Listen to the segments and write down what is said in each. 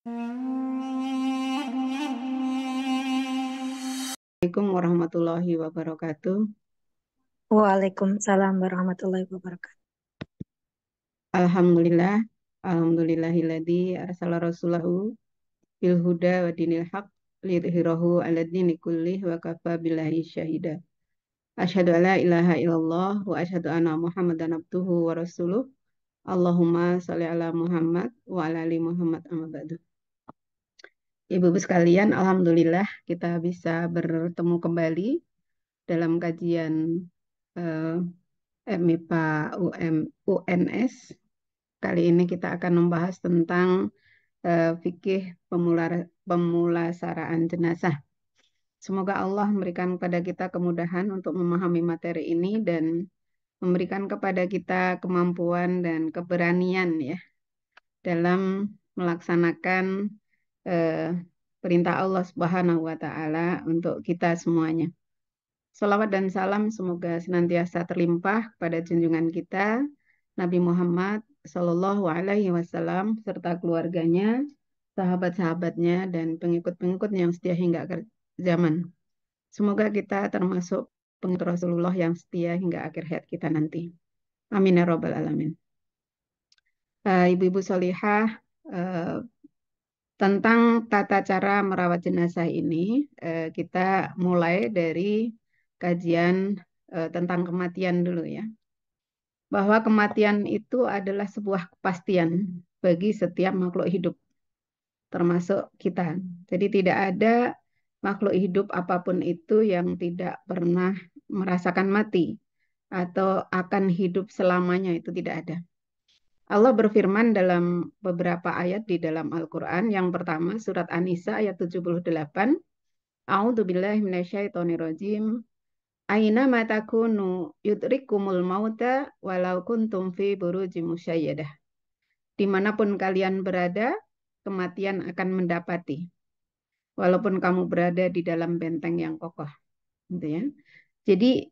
Assalamualaikum warahmatullahi wabarakatuh. Waalaikumsalam warahmatullahi wabarakatuh. Alhamdulillah, alhamdulillahilladzi arsala rasulahu bil huda wa dinil haq liyudhhirahu 'ala dini kullih wa kafa billahi syahida. Asyhadu alla ilaha illallah wa asyhadu anna Muhammadan abduhu wa rasuluh. Allahumma shalli ala Muhammad wa ala ali Muhammad amma ba'du. Ibu-ibu sekalian, alhamdulillah kita bisa bertemu kembali dalam kajian eh, MIPA UNS. Kali ini kita akan membahas tentang fikih pemulasaraan jenazah. Semoga Allah memberikan kepada kita kemudahan untuk memahami materi ini dan memberikan kepada kita kemampuan dan keberanian ya dalam melaksanakan eh, perintah Allah Subhanahu wa taala untuk kita semuanya. Salawat dan salam semoga senantiasa terlimpah pada junjungan kita Nabi Muhammad Sallallahu Alaihi Wasallam serta keluarganya, sahabat-sahabatnya, dan pengikut-pengikutnya yang setia hingga akhir zaman. Semoga kita termasuk pengikut Rasulullah yang setia hingga akhir hayat kita nanti. Amin ya robbal alamin. Ibu-ibu solihah, eh, tentang tata cara merawat jenazah ini, kita mulai dari kajian tentang kematian dulu ya. Bahwa kematian itu adalah sebuah kepastian bagi setiap makhluk hidup, termasuk kita. Jadi tidak ada makhluk hidup apapun itu yang tidak pernah merasakan mati atau akan hidup selamanya, itu tidak ada. Allah berfirman dalam beberapa ayat di dalam Al-Quran. Yang pertama surat An-Nisa ayat 78. A'udzu billahi minasyaitonir rajim. Aina matakunu yudrikumul mauta walau kuntum fi burujim musyayyadah. Dimanapun kalian berada, kematian akan mendapati. Walaupun kamu berada di dalam benteng yang kokoh. Gitu ya. Jadi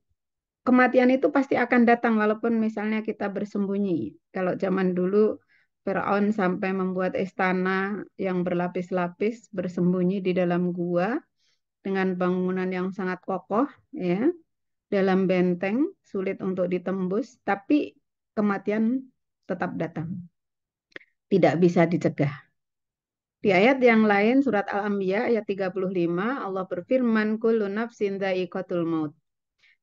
kematian itu pasti akan datang walaupun misalnya kita bersembunyi. Kalau zaman dulu Firaun sampai membuat istana yang berlapis-lapis bersembunyi di dalam gua dengan bangunan yang sangat kokoh ya, dalam benteng sulit untuk ditembus, tapi kematian tetap datang. Tidak bisa dicegah. Di ayat yang lain surat Al-Anbiya ayat 35 Allah berfirman kullu nafsin dha'iqatul maut.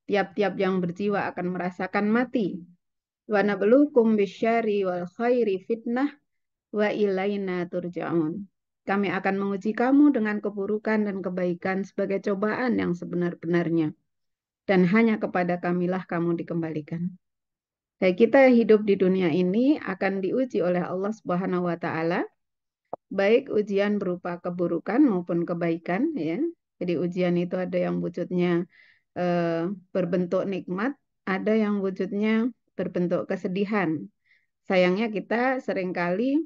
Tiap-tiap yang berjiwa akan merasakan mati. Wa nabluukum bisyari wal khairi fitnah wa ilaina turja'un. Kami akan menguji kamu dengan keburukan dan kebaikan sebagai cobaan yang sebenar-benarnya. Dan hanya kepada kamilah kamu dikembalikan. Jadi kita hidup di dunia ini akan diuji oleh Allah Subhanahu wa taala, baik ujian berupa keburukan maupun kebaikan ya. Jadi ujian itu ada yang wujudnya berbentuk nikmat, ada yang wujudnya berbentuk kesedihan. Sayangnya kita seringkali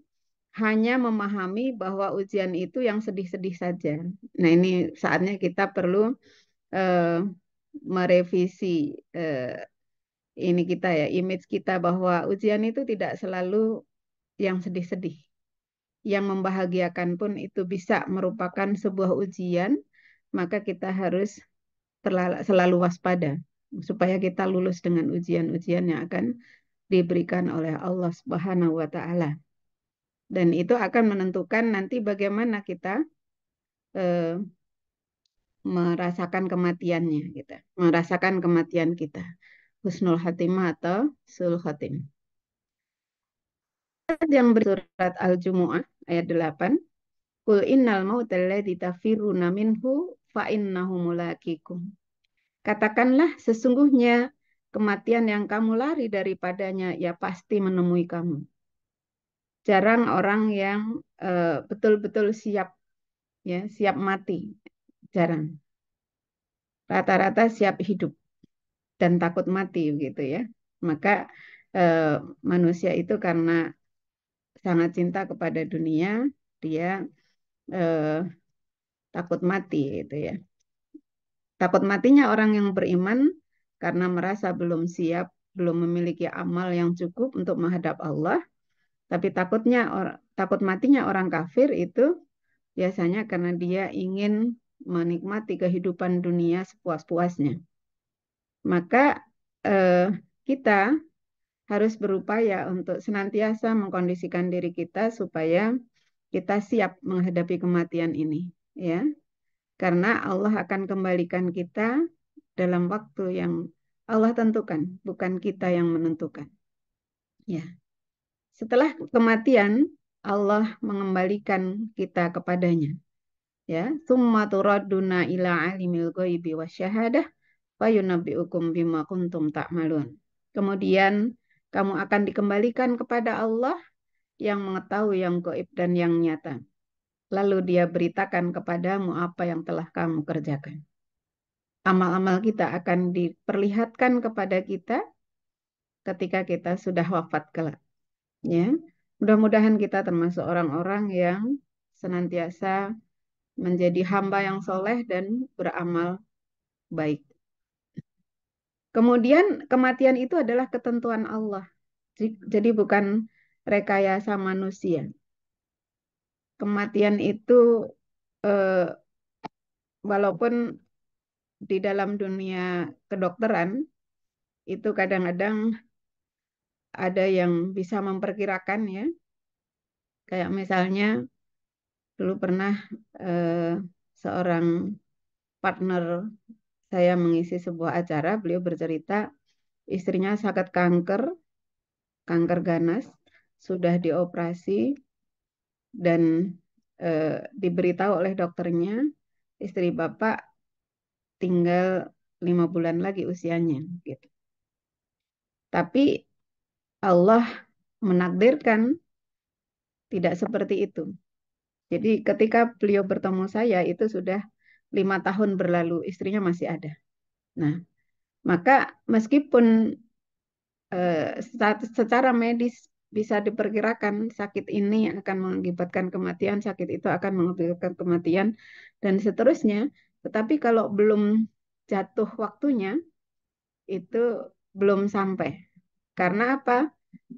hanya memahami bahwa ujian itu yang sedih-sedih saja. Nah, ini saatnya kita perlu eh, merevisi ini kita ya, image kita bahwa ujian itu tidak selalu yang sedih-sedih. Yang membahagiakan pun itu bisa merupakan sebuah ujian, maka kita harus selalu waspada supaya kita lulus dengan ujian-ujian yang akan diberikan oleh Allah Subhanahu wa taala. Dan itu akan menentukan nanti bagaimana kita eh, merasakan kematiannya kita, merasakan kematian kita. Husnul Khatimah atau Sul Khatimah. Yang bersurat Al-Jumu'ah ayat 8. Qul innal mautal ladzi tafirruna minhu fa innahu mulaqikum. Katakanlah sesungguhnya kematian yang kamu lari daripadanya ya pasti menemui kamu. Jarang orang yang betul-betul siap ya, siap mati. Jarang. Rata-rata siap hidup dan takut mati gitu ya. Maka eh, manusia itu karena sangat cinta kepada dunia, dia eh, takut mati gitu ya. Takut matinya orang yang beriman karena merasa belum siap, belum memiliki amal yang cukup untuk menghadap Allah. Tapi takut matinya orang kafir itu biasanya karena dia ingin menikmati kehidupan dunia sepuas-puasnya. Maka eh, kita harus berupaya untuk senantiasa mengkondisikan diri kita supaya kita siap menghadapi kematian ini, ya. Karena Allah akan kembalikan kita dalam waktu yang Allah tentukan, bukan kita yang menentukan. Ya. Setelah kematian, Allah mengembalikan kita kepadanya. Ya, summa turadduna ila alimil ghaibi wasyahadah wa yunabbi'ukum bima kuntum ta'malun. Kemudian kamu akan dikembalikan kepada Allah yang mengetahui yang gaib dan yang nyata. Lalu dia beritakan kepadamu apa yang telah kamu kerjakan. Amal-amal kita akan diperlihatkan kepada kita ketika kita sudah wafat kelak. Ya, mudah-mudahan kita termasuk orang-orang yang senantiasa menjadi hamba yang soleh dan beramal baik. Kemudian kematian itu adalah ketentuan Allah. Jadi bukan rekayasa manusia. Kematian itu eh, walaupun di dalam dunia kedokteran itu kadang-kadang ada yang bisa memperkirakan ya. Kayak misalnya dulu pernah eh, seorang partner saya mengisi sebuah acara, beliau bercerita istrinya sakit kanker ganas, sudah dioperasi dan diberitahu oleh dokternya istri bapak tinggal 5 bulan lagi usianya gitu. Tapi Allah menakdirkan tidak seperti itu. Jadi ketika beliau bertemu saya itu sudah 5 tahun berlalu, istrinya masih ada. Nah, maka meskipun secara medis bisa diperkirakan sakit ini akan mengakibatkan kematian, sakit itu akan mengakibatkan kematian, dan seterusnya. Tetapi kalau belum jatuh waktunya, itu belum sampai. Karena apa?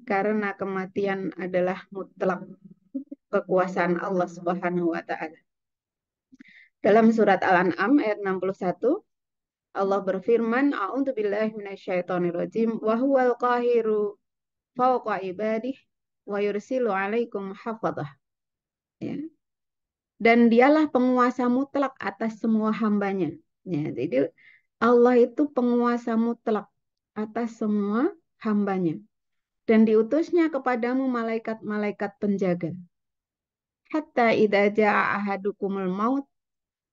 Karena kematian adalah mutlak kekuasaan Allah Subhanahu wa Ta'ala. Dalam surat Al-An'am ayat 61, Allah berfirman, "A'udzu billahi minasyaitonir rajim, wa huwal qahiru fauqa ibadih wa yursilu 'alaikum hafadhah." Ya. Dan dialah penguasa mutlak atas semua hambanya. Ya, jadi Allah itu penguasa mutlak atas semua hambanya. Dan diutusnya kepadamu malaikat-malaikat penjaga. Hatta idza jaa ahadukumul maut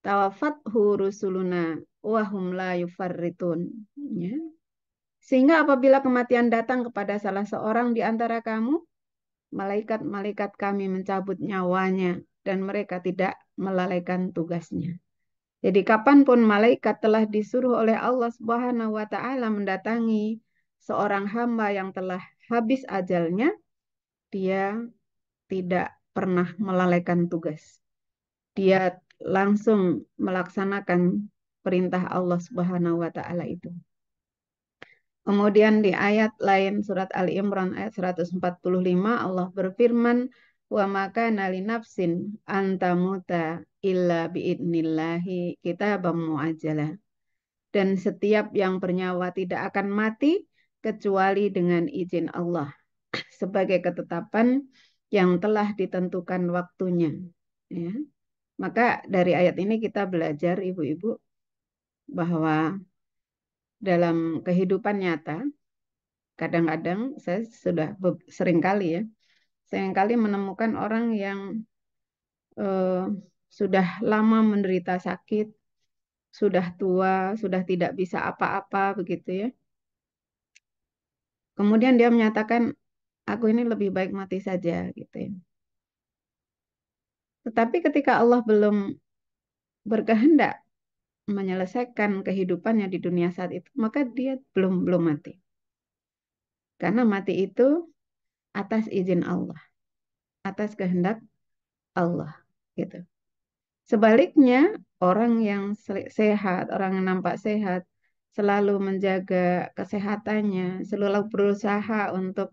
tawafathu rusuluna wa hum la yufarritun. Ya. Sehingga apabila kematian datang kepada salah seorang di antara kamu, malaikat-malaikat kami mencabut nyawanya dan mereka tidak melalaikan tugasnya. Jadi kapanpun malaikat telah disuruh oleh Allah Subhanahu wa Ta'ala mendatangi seorang hamba yang telah habis ajalnya, dia tidak pernah melalaikan tugas. Dia langsung melaksanakan perintah Allah Subhanahu wa Ta'ala itu. Kemudian di ayat lain surat Ali Imran ayat 145 Allah berfirman, "Wa maka nali nafsin antamuta illa biidnillahi kitabam muajjala." Dan setiap yang bernyawa tidak akan mati kecuali dengan izin Allah sebagai ketetapan yang telah ditentukan waktunya. Ya. Maka dari ayat ini kita belajar ibu-ibu bahwa dalam kehidupan nyata kadang-kadang saya sudah sering kali ya, sering kali menemukan orang yang eh, sudah lama menderita sakit, sudah tua, sudah tidak bisa apa-apa begitu ya. Kemudian dia menyatakan, aku ini lebih baik mati saja gitu ya. Tetapi ketika Allah belum berkehendak menyelesaikan kehidupannya di dunia saat itu, maka dia belum belum mati. Karena mati itu atas izin Allah, atas kehendak Allah gitu. Sebaliknya, orang yang sehat, orang yang nampak sehat, selalu menjaga kesehatannya, selalu berusaha untuk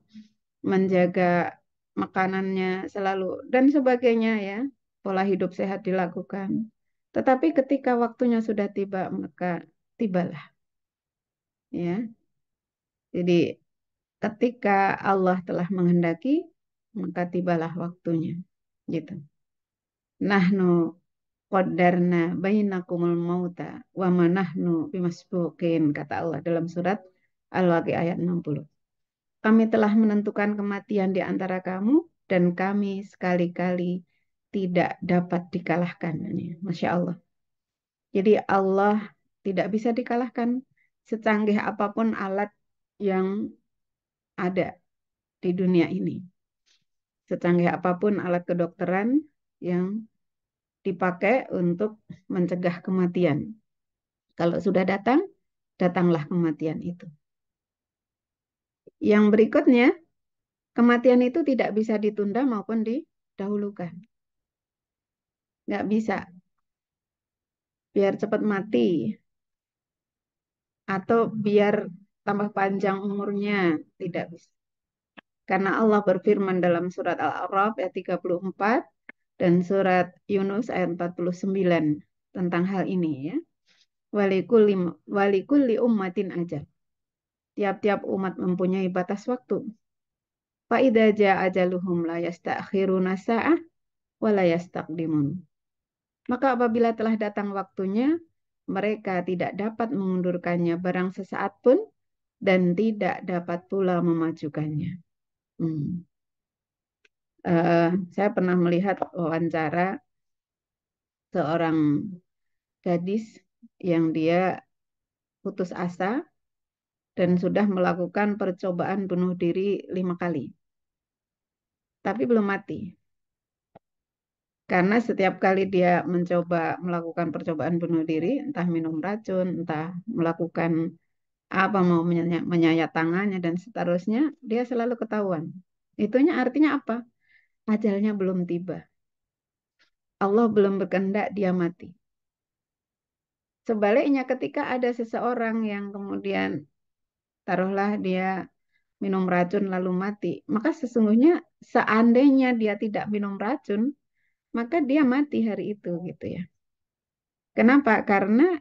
menjaga makanannya selalu dan sebagainya ya, pola hidup sehat dilakukan. Tetapi ketika waktunya sudah tiba, maka tibalah ya. Jadi ketika Allah telah menghendaki, maka tibalah waktunya. Gitu. Nahnu qaddarna bainakumul mauta wa ma nahnu bimasbuqin, kata Allah dalam surat Al-Waqiah ayat 60. Kami telah menentukan kematian di antara kamu dan kami sekali-kali tidak dapat dikalahkan. Ini, Masya Allah. Jadi Allah tidak bisa dikalahkan secanggih apapun alat yang ada di dunia ini. Secanggih apapun alat kedokteran yang dipakai untuk mencegah kematian. Kalau sudah datang, datanglah kematian itu. Yang berikutnya, kematian itu tidak bisa ditunda maupun didahulukan. Nggak bisa, biar cepat mati, atau biar tambah panjang umurnya. Tidak bisa. Karena Allah berfirman dalam surat Al-A'raf ayat 34 dan surat Yunus ayat 49 tentang hal ini ya. Walikulli, walikulli ummatin ajal. Tiap-tiap umat mempunyai batas waktu. Fa'idha ja'a ajaluhum la yasta'khiruna sa'ah wa la yastaqdimun. Maka apabila telah datang waktunya, mereka tidak dapat mengundurkannya barang sesaat pun dan tidak dapat pula memajukannya. Hmm. Saya pernah melihat wawancara seorang gadis yang dia putus asa dan sudah melakukan percobaan bunuh diri 5 kali, tapi belum mati. Karena setiap kali dia mencoba melakukan percobaan bunuh diri, entah minum racun, entah melakukan apa mau menyayat tangannya dan seterusnya, dia selalu ketahuan. Itunya artinya apa? Ajalnya belum tiba. Allah belum berkehendak dia mati. Sebaliknya ketika ada seseorang yang kemudian taruhlah dia minum racun lalu mati, maka sesungguhnya seandainya dia tidak minum racun, maka dia mati hari itu gitu ya. Kenapa? Karena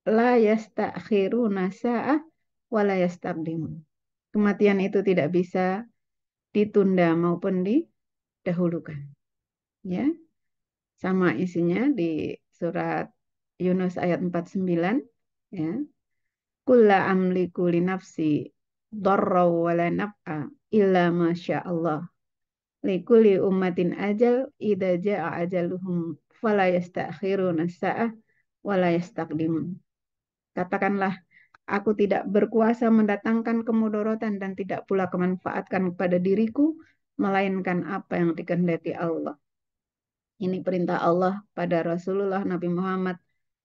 la yastakhiruna sa'ah wa la yastaqdimun. Kematian itu tidak bisa ditunda maupun didahulukan. Ya, sama isinya di surat Yunus ayat 49 ya. Kulla amliku li nafsi dharra wa la naf'a illa masya Allah. Likulli ummatin ajal idza jaa ajaluhum fala yastakhiruna sa'ah wa la yastaqdimun. Katakanlah, aku tidak berkuasa mendatangkan kemudorotan dan tidak pula kemanfaatkan kepada diriku, melainkan apa yang dikehendaki Allah. Ini perintah Allah pada Rasulullah Nabi Muhammad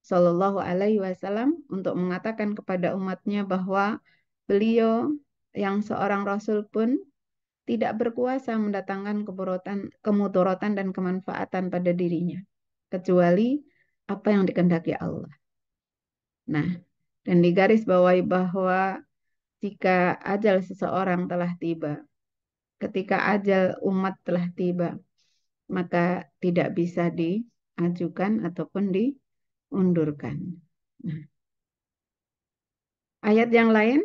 Shallallahu Alaihi Wasallam untuk mengatakan kepada umatnya bahwa beliau yang seorang Rasul pun tidak berkuasa mendatangkan kemudorotan dan kemanfaatan pada dirinya, kecuali apa yang dikehendaki Allah. Nah, dan digarisbawahi bahwa jika ajal seseorang telah tiba, ketika ajal umat telah tiba, maka tidak bisa diajukan ataupun diundurkan. Nah, ayat yang lain,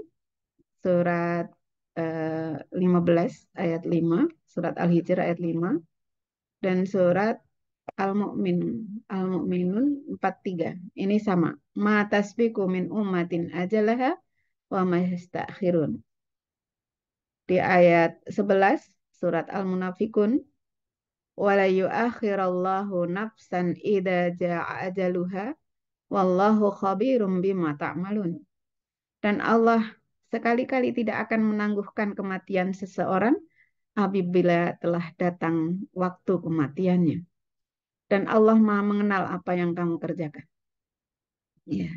surat 15 ayat 5, surat Al-Hijr ayat 5, dan surat Al-Mu'minun 43. Ini sama. Ma tasbiku min ummatin ajalaha wa ma yastakhirun. Di ayat 11 surat Al-Munafikun, wala yuakhirallahu nafsan idza jaa ajaluha wallahu khabirum bima ta'malun. Dan Allah sekali-kali tidak akan menangguhkan kematian seseorang apabila telah datang waktu kematiannya. Dan Allah Maha mengenal apa yang kamu kerjakan. Ya.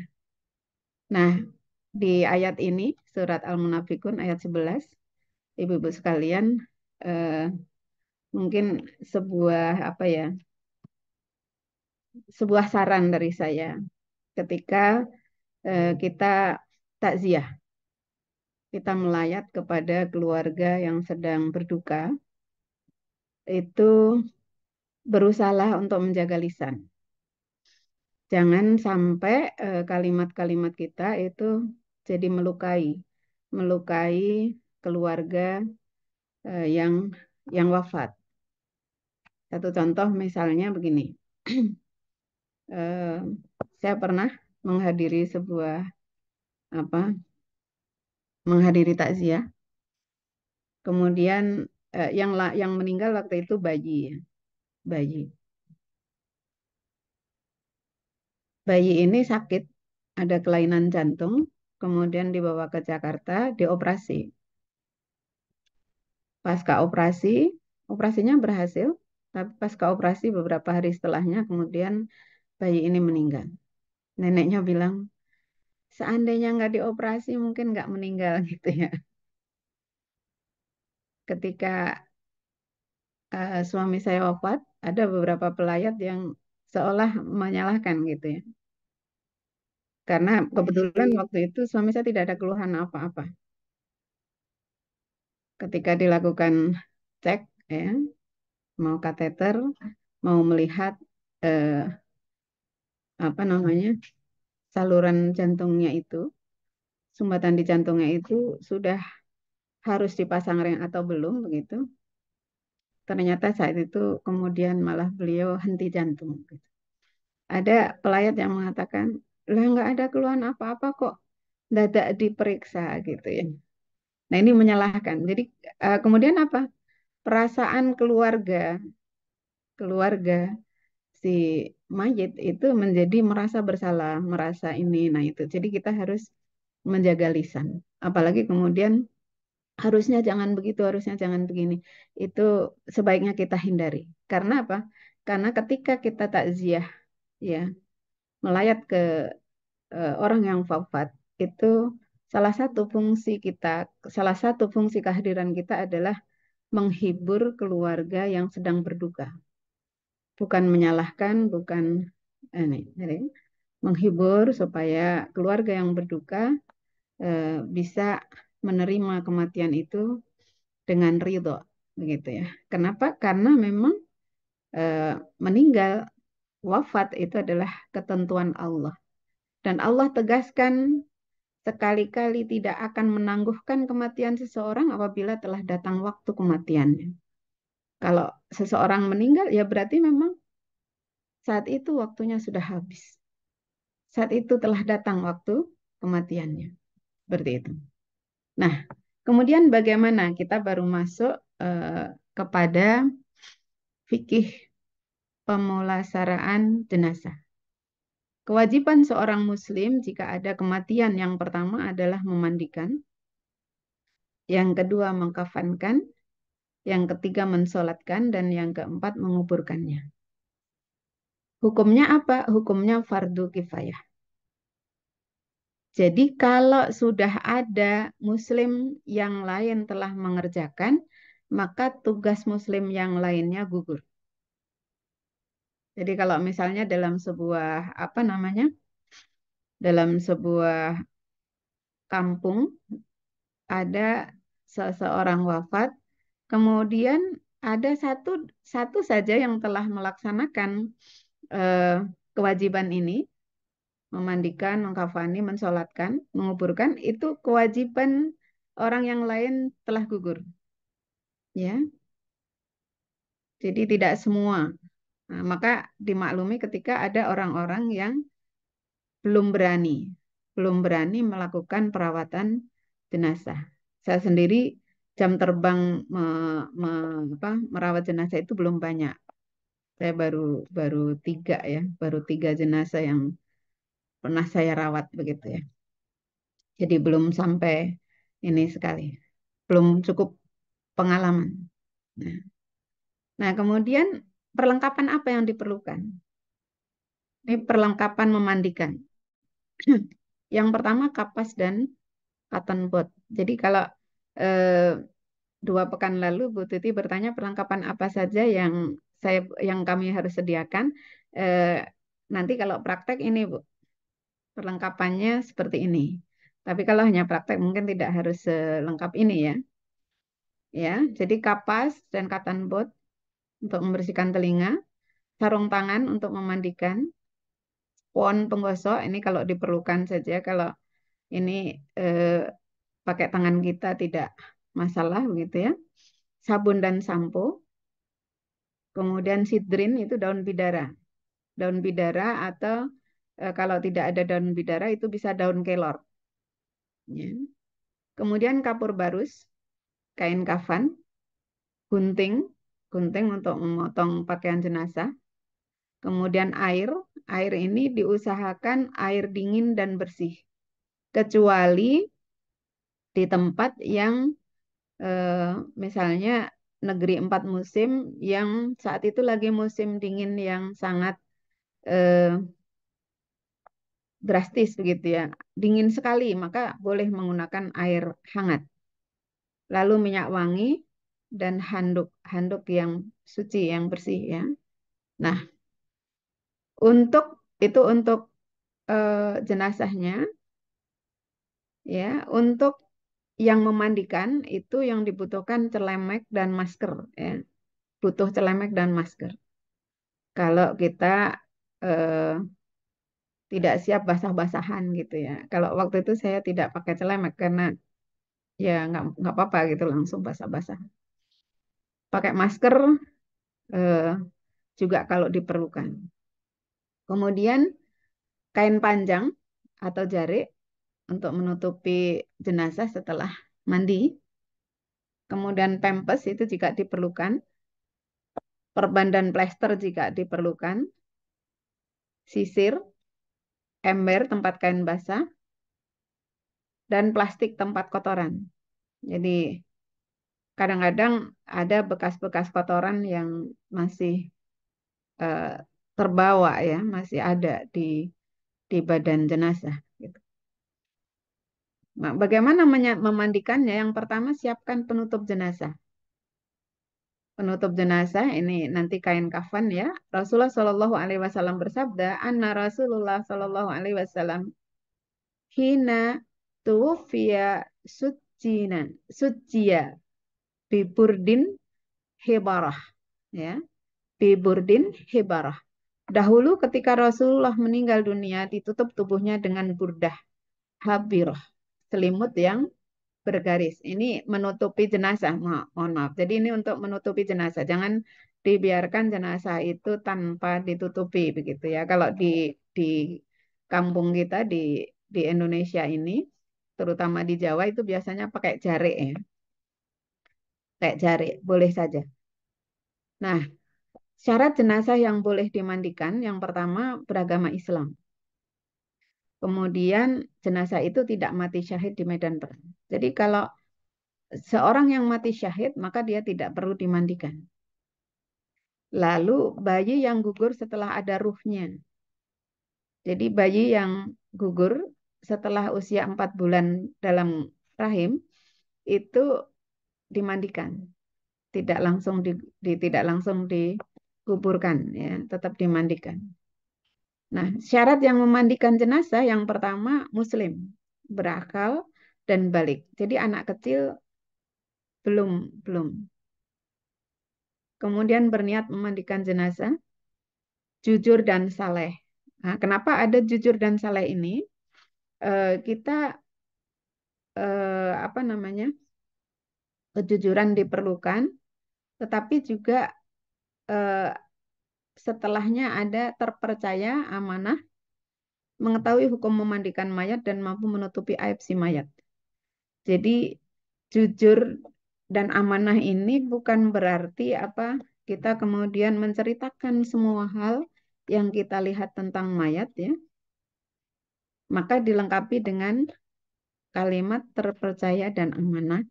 Nah, di ayat ini surat Al-Munafikun ayat 11, Ibu-ibu sekalian, eh, mungkin sebuah apa ya? Sebuah saran dari saya ketika kita takziah, kita melayat kepada keluarga yang sedang berduka, itu berusaha untuk menjaga lisan. Jangan sampai kalimat-kalimat kita itu jadi melukai, melukai keluarga yang wafat. Satu contoh misalnya begini, eh, saya pernah menghadiri sebuah apa, menghadiri takziah. Kemudian yang meninggal waktu itu bayi, ya, bayi. Bayi ini sakit, ada kelainan jantung, kemudian dibawa ke Jakarta, dioperasi. Pasca operasi, operasinya berhasil, tapi pasca operasi beberapa hari setelahnya, kemudian bayi ini meninggal. Neneknya bilang, seandainya nggak dioperasi mungkin nggak meninggal gitu ya. Ketika suami saya wafat, ada beberapa pelayat yang seolah menyalahkan gitu ya. Karena kebetulan waktu itu suami saya tidak ada keluhan apa-apa. Ketika dilakukan cek, ya, mau kateter, mau melihat eh, apa namanya saluran jantungnya itu, sumbatan di jantungnya itu sudah harus dipasang rem atau belum begitu. Ternyata saat itu kemudian malah beliau henti jantung. Ada pelayat yang mengatakan, lah nggak ada keluhan apa-apa kok, dadak diperiksa gitu ya. Nah ini menyalahkan. Jadi kemudian apa? Perasaan keluarga si mayit itu menjadi merasa bersalah, merasa ini, nah itu. Jadi kita harus menjaga lisan. Apalagi kemudian harusnya jangan begitu, harusnya jangan begini. Itu sebaiknya kita hindari. Karena apa? Karena ketika kita takziah, ya, melayat ke orang yang wafat, itu salah satu fungsi kita, salah satu fungsi kehadiran kita adalah menghibur keluarga yang sedang berduka. Bukan menyalahkan, bukan ini. Jadi, menghibur supaya keluarga yang berduka bisa menerima kematian itu dengan ridho, begitu ya. Kenapa? Karena memang eh, meninggal, wafat itu adalah ketentuan Allah. Dan Allah tegaskan sekali-kali tidak akan menangguhkan kematian seseorang apabila telah datang waktu kematiannya. Kalau seseorang meninggal, ya berarti memang saat itu waktunya sudah habis. Saat itu telah datang waktu kematiannya. Seperti itu. Nah, kemudian bagaimana kita baru masuk kepada fikih pemulasaraan jenazah. Kewajiban seorang muslim jika ada kematian yang pertama adalah memandikan, yang kedua mengkafankan, yang ketiga mensolatkan, dan yang keempat menguburkannya. Hukumnya apa? Hukumnya fardu kifayah. Jadi kalau sudah ada muslim yang lain telah mengerjakan, maka tugas muslim yang lainnya gugur. Jadi kalau misalnya dalam sebuah apa namanya? Dalam sebuah kampung ada seseorang wafat, kemudian ada satu saja yang telah melaksanakan eh, kewajiban ini, memandikan, mengkafani, mensolatkan, menguburkan, itu kewajiban orang yang lain telah gugur, ya. Jadi tidak semua. Nah, maka dimaklumi ketika ada orang-orang yang belum berani, belum berani melakukan perawatan jenazah. Saya sendiri jam terbang merawat jenazah itu belum banyak. Saya baru baru tiga ya, baru tiga jenazah yang pernah saya rawat begitu ya. Jadi belum sampai ini sekali, belum cukup pengalaman. Nah, nah, kemudian perlengkapan apa yang diperlukan? Ini perlengkapan memandikan. Yang pertama kapas dan cotton bud. Jadi kalau eh, 2 pekan lalu Bu Tuti bertanya perlengkapan apa saja yang kami harus sediakan. Eh, Nanti kalau praktek ini Bu, perlengkapannya seperti ini. Tapi kalau hanya praktek mungkin tidak harus selengkap ini ya. Ya, jadi kapas dan cotton bud, untuk membersihkan telinga, sarung tangan untuk memandikan, spons penggosok ini kalau diperlukan saja, kalau ini eh, pakai tangan kita tidak masalah begitu ya. Sabun dan sampo, kemudian sidrin itu daun bidara. Daun bidara atau kalau tidak ada daun bidara itu bisa daun kelor. Ya. Kemudian kapur barus, kain kafan, gunting, gunting untuk memotong pakaian jenazah. Kemudian air, air ini diusahakan air dingin dan bersih. Kecuali di tempat yang misalnya negeri empat musim yang saat itu lagi musim dingin yang sangat eh, drastis begitu ya, dingin sekali, maka boleh menggunakan air hangat. Lalu minyak wangi dan handuk, handuk yang suci, yang bersih ya. Nah, untuk itu untuk jenazahnya ya, untuk yang memandikan itu yang dibutuhkan celemek dan masker ya. Butuh celemek dan masker. Kalau kita eh, tidak siap basah-basahan gitu ya. Kalau waktu itu saya tidak pakai celemek karena ya nggak apa-apa gitu langsung basah-basah. Pakai masker eh, juga kalau diperlukan. Kemudian kain panjang atau jarik untuk menutupi jenazah setelah mandi. Kemudian pempes itu jika diperlukan. Perban dan plester jika diperlukan. Sisir, ember tempat kain basah, dan plastik tempat kotoran. Jadi kadang-kadang ada bekas-bekas kotoran yang masih eh, terbawa ya, masih ada di badan jenazah. Gitu. Nah, bagaimana memandikannya? Yang pertama siapkan penutup jenazah. Penutup jenazah ini nanti kain kafan ya. Rasulullah Shallallahu Alaihi Wasallam bersabda, Anna Rasulullah Shallallahu Alaihi Wasallam hina tuwfiya sucinan sucia biburdin hebarah ya biburdin hebarah. Dahulu ketika Rasulullah meninggal dunia ditutup tubuhnya dengan burdah habirah, selimut yang bergaris. Ini menutupi jenazah, mohon maaf. Jadi ini untuk menutupi jenazah. Jangan dibiarkan jenazah itu tanpa ditutupi begitu ya. Kalau di kampung kita di Indonesia ini, terutama di Jawa itu biasanya pakai jarik ya. Kayak jarik, boleh saja. Nah, syarat jenazah yang boleh dimandikan, yang pertama beragama Islam. Kemudian jenazah itu tidak mati syahid di medan perang. Jadi kalau seorang yang mati syahid, maka dia tidak perlu dimandikan. Lalu bayi yang gugur setelah ada ruhnya. Jadi bayi yang gugur setelah usia 4 bulan dalam rahim itu dimandikan. Tidak langsung tidak langsung dikuburkan ya, tetap dimandikan. Nah, syarat yang memandikan jenazah yang pertama muslim, berakal dan balik. Jadi anak kecil belum. Kemudian berniat memandikan jenazah, jujur dan saleh. Nah, kenapa ada jujur dan saleh ini? Kita apa namanya? Kejujuran diperlukan, tetapi juga eh, setelahnya ada terpercaya, amanah, mengetahui hukum memandikan mayat dan mampu menutupi aib si mayat. Jadi jujur dan amanah ini bukan berarti apa kita kemudian menceritakan semua hal yang kita lihat tentang mayat ya, maka dilengkapi dengan kalimat terpercaya dan amanah,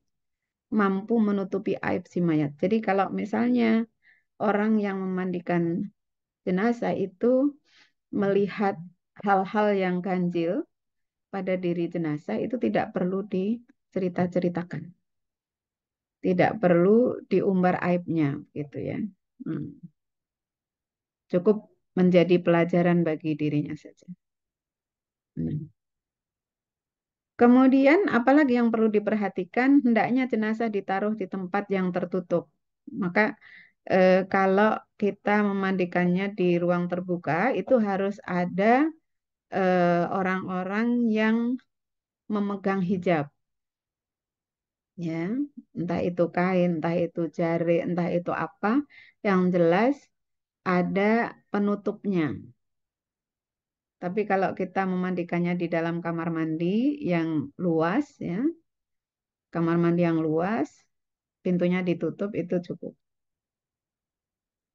mampu menutupi aib si mayat. Jadi kalau misalnya orang yang memandikan jenazah itu melihat hal-hal yang ganjil pada diri jenazah itu tidak perlu dicerita-ceritakan. Tidak perlu diumbar aibnya gitu ya. Hmm. Cukup menjadi pelajaran bagi dirinya saja. Hmm. Kemudian apalagi yang perlu diperhatikan, hendaknya jenazah ditaruh di tempat yang tertutup. Maka Kalau kita memandikannya di ruang terbuka, itu harus ada orang-orang yang memegang hijab, ya, entah itu kain, entah itu jari, entah itu apa, yang jelas ada penutupnya. Tapi kalau kita memandikannya di dalam kamar mandi yang luas, ya, kamar mandi yang luas, pintunya ditutup itu cukup.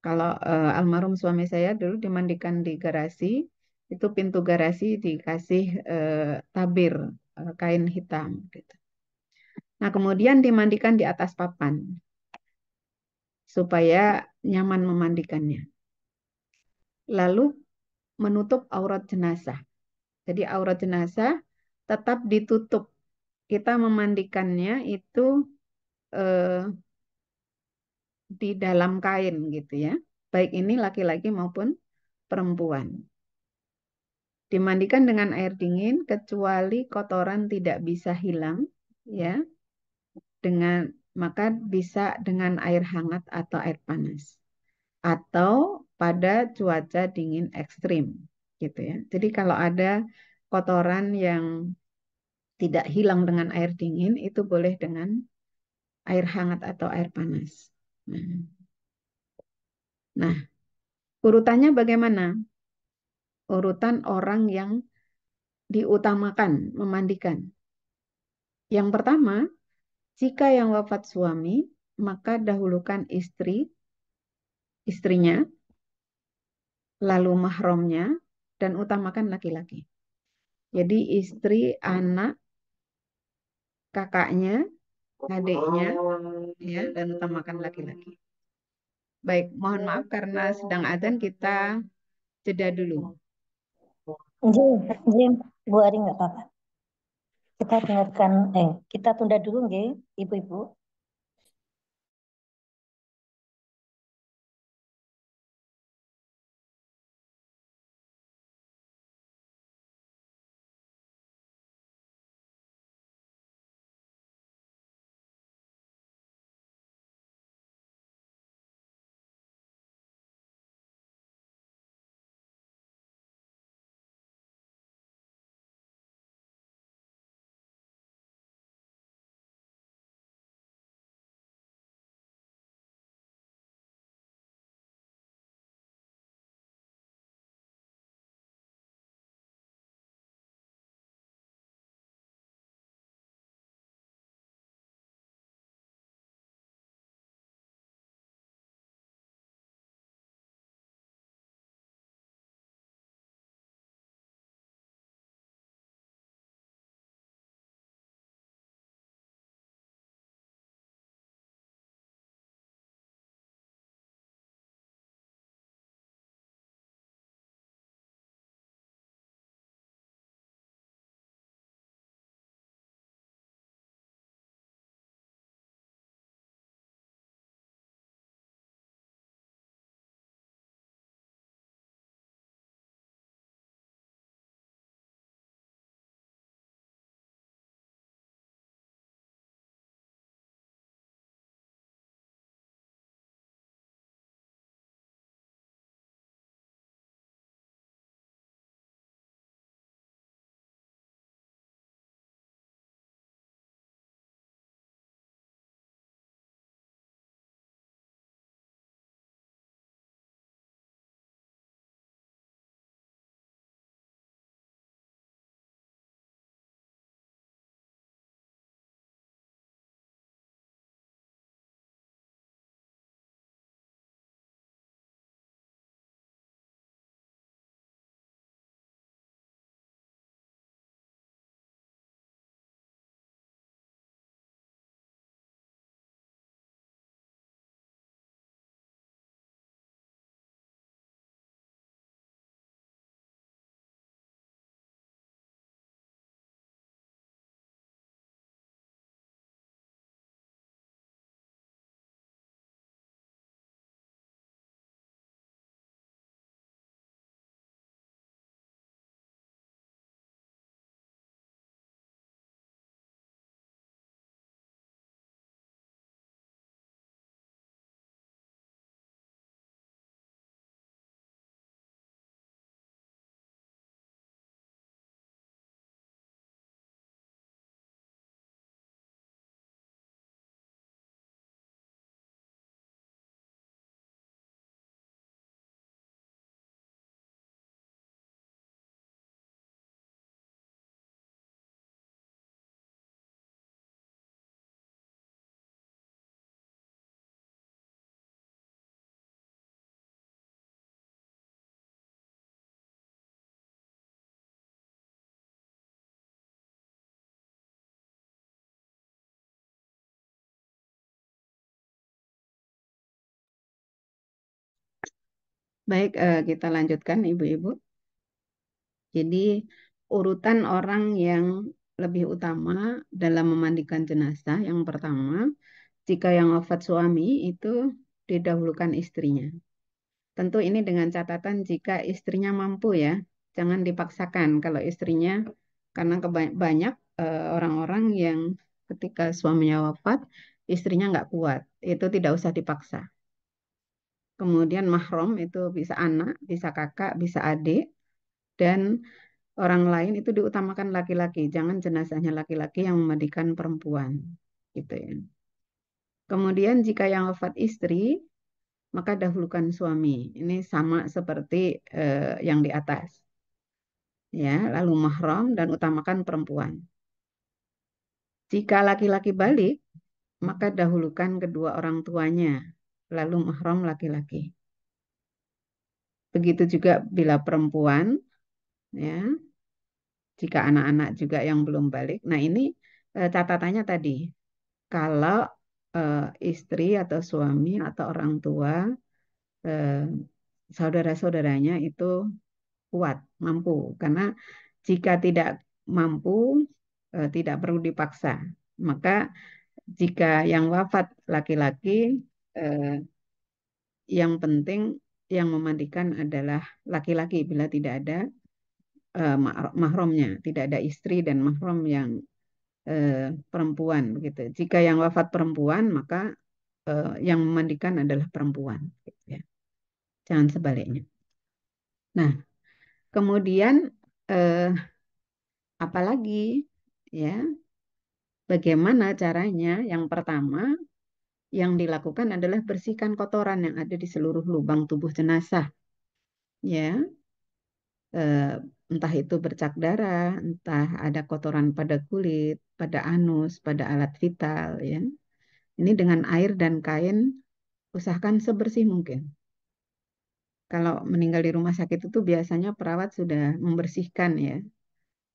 Kalau almarhum suami saya dulu dimandikan di garasi, itu pintu garasi dikasih tabir kain hitam, gitu. Nah, kemudian dimandikan di atas papan supaya nyaman memandikannya. Lalu menutup aurat jenazah. Jadi aurat jenazah tetap ditutup. Kita memandikannya itu eh, di dalam kain gitu ya. Baik ini laki-laki maupun perempuan. Dimandikan dengan air dingin kecuali kotoran tidak bisa hilang ya, dengan maka bisa dengan air hangat atau air panas atau pada cuaca dingin ekstrim gitu ya. Jadi kalau ada kotoran yang tidak hilang dengan air dingin itu boleh dengan air hangat atau air panas. Nah, nah, urutannya bagaimana? Urutan orang yang diutamakan memandikan. Yang pertama, jika yang wafat suami, maka dahulukan istrinya, lalu mahramnya, dan utamakan laki-laki. Jadi istri, anak, kakaknya, adiknya, ya, dan utamakan laki-laki. Baik, mohon maaf karena sedang adzan kita jeda dulu. Nggih, nggih, Bu Ari nggak apa-apa. Kita dengarkan, kita tunda dulu nggih, Ibu-ibu. Baik, kita lanjutkan Ibu-ibu. Jadi urutan orang yang lebih utama dalam memandikan jenazah, yang pertama, jika yang wafat suami itu didahulukan istrinya. Tentu ini dengan catatan jika istrinya mampu ya, jangan dipaksakan kalau istrinya, karena banyak orang-orang yang ketika suaminya wafat, istrinya nggak kuat, itu tidak usah dipaksa. Kemudian mahram itu bisa anak, bisa kakak, bisa adik, dan orang lain itu diutamakan laki-laki, jangan jenazahnya laki-laki yang memandikan perempuan, gitu ya. Kemudian jika yang wafat istri, maka dahulukan suami. Ini sama seperti yang di atas. Ya, lalu mahram dan utamakan perempuan. Jika laki-laki balik, maka dahulukan kedua orang tuanya, lalu mahram laki-laki. Begitu juga bila perempuan, ya, jika anak-anak juga yang belum balik. Nah, ini catatannya tadi, kalau eh, istri atau suami atau orang tua, eh, saudara-saudaranya itu kuat, mampu. Karena jika tidak mampu, tidak perlu dipaksa. Maka jika yang wafat laki-laki, eh, yang penting yang memandikan adalah laki-laki bila tidak ada mahramnya, tidak ada istri dan mahram yang perempuan begitu. Jika yang wafat perempuan, maka yang memandikan adalah perempuan, gitu ya. Jangan sebaliknya. Nah, kemudian eh, apalagi ya, bagaimana caranya? Yang pertama yang dilakukan adalah bersihkan kotoran yang ada di seluruh lubang tubuh jenazah, ya, eh, entah itu bercak darah, entah ada kotoran pada kulit, pada anus, pada alat vital, ya. Ini dengan air dan kain usahakan sebersih mungkin. Kalau meninggal di rumah sakit itu biasanya perawat sudah membersihkan ya.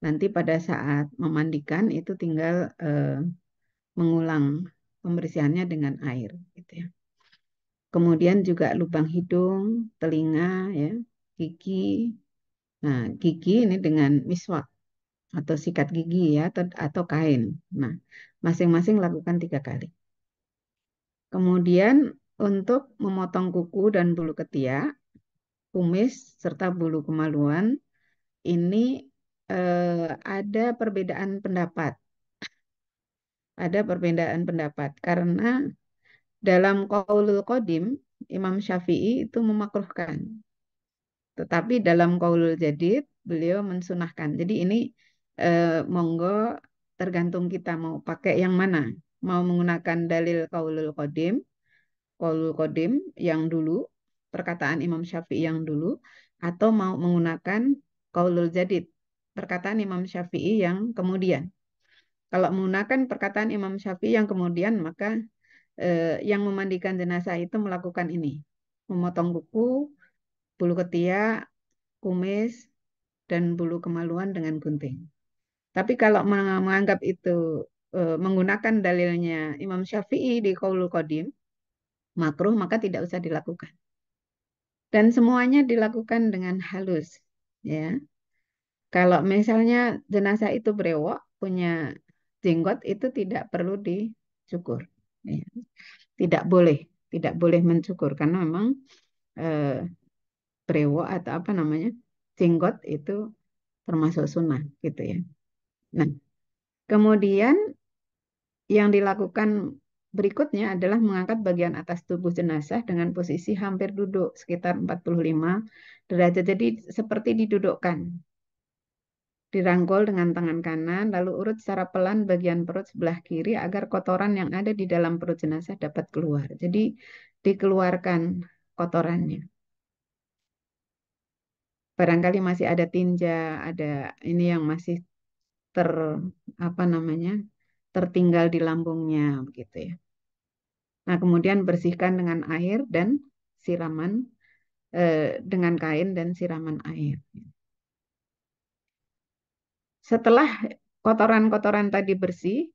Nanti pada saat memandikan itu tinggal mengulang pembersihannya dengan air, gitu ya. Kemudian juga lubang hidung, telinga, ya, gigi. Nah, gigi ini dengan miswak atau sikat gigi ya, atau kain. Nah, masing-masing lakukan 3 kali. Kemudian untuk memotong kuku dan bulu ketiak, kumis serta bulu kemaluan ini ada perbedaan pendapat. Ada perbedaan pendapat karena dalam Qaulul Qadim Imam Syafi'i itu memakruhkan. Tetapi dalam Qaulul Jadid beliau mensunahkan. Jadi ini monggo tergantung kita mau pakai yang mana. Mau menggunakan dalil Qaulul Qadim yang dulu, perkataan Imam Syafi'i yang dulu, atau mau menggunakan Qaulul Jadid, perkataan Imam Syafi'i yang kemudian. Kalau menggunakan perkataan Imam Syafi'i yang kemudian, maka yang memandikan jenazah itu melakukan ini, memotong kuku, bulu ketiak, kumis, dan bulu kemaluan dengan gunting. Tapi kalau menganggap itu menggunakan dalilnya Imam Syafi'i di Qaulul Qadim, makruh maka tidak usah dilakukan. Dan semuanya dilakukan dengan halus, ya. Kalau misalnya jenazah itu brewok, punya jenggot itu tidak perlu dicukur. Ya. Tidak boleh, tidak boleh mencukur karena memang eh, brewok atau apa namanya jenggot itu termasuk sunnah gitu ya. Nah, kemudian yang dilakukan berikutnya adalah mengangkat bagian atas tubuh jenazah dengan posisi hampir duduk sekitar 45 derajat. Jadi seperti didudukkan. Dirangkul dengan tangan kanan, lalu urut secara pelan bagian perut sebelah kiri agar kotoran yang ada di dalam perut jenazah dapat keluar. Jadi dikeluarkan kotorannya. Barangkali masih ada tinja, ada ini yang masih ter apa namanya tertinggal di lambungnya begitu ya. Nah, kemudian bersihkan dengan air dan siraman dengan kain dan siraman air. Setelah kotoran-kotoran tadi bersih,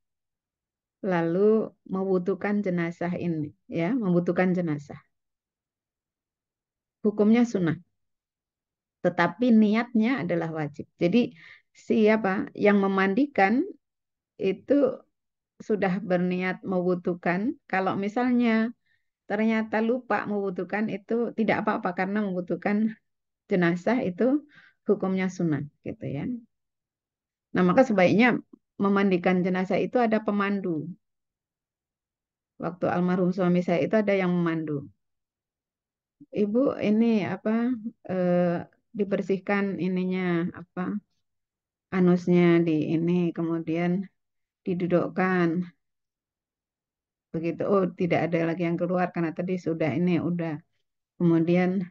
lalu membutuhkan jenazah ini, ya, membutuhkan jenazah. hukumnya sunnah, tetapi niatnya adalah wajib. Jadi siapa yang memandikan itu sudah berniat mewudukan. Kalau misalnya ternyata lupa mewudukan itu tidak apa-apa karena membutuhkan jenazah itu hukumnya sunnah gitu ya. Nah, maka sebaiknya memandikan jenazah itu ada pemandu. Waktu almarhum suami saya itu ada yang memandu. Ibu ini apa eh, dibersihkan ininya apa anusnya di ini kemudian didudukkan begitu. Oh, tidak ada lagi yang keluar karena tadi sudah ini udah. Kemudian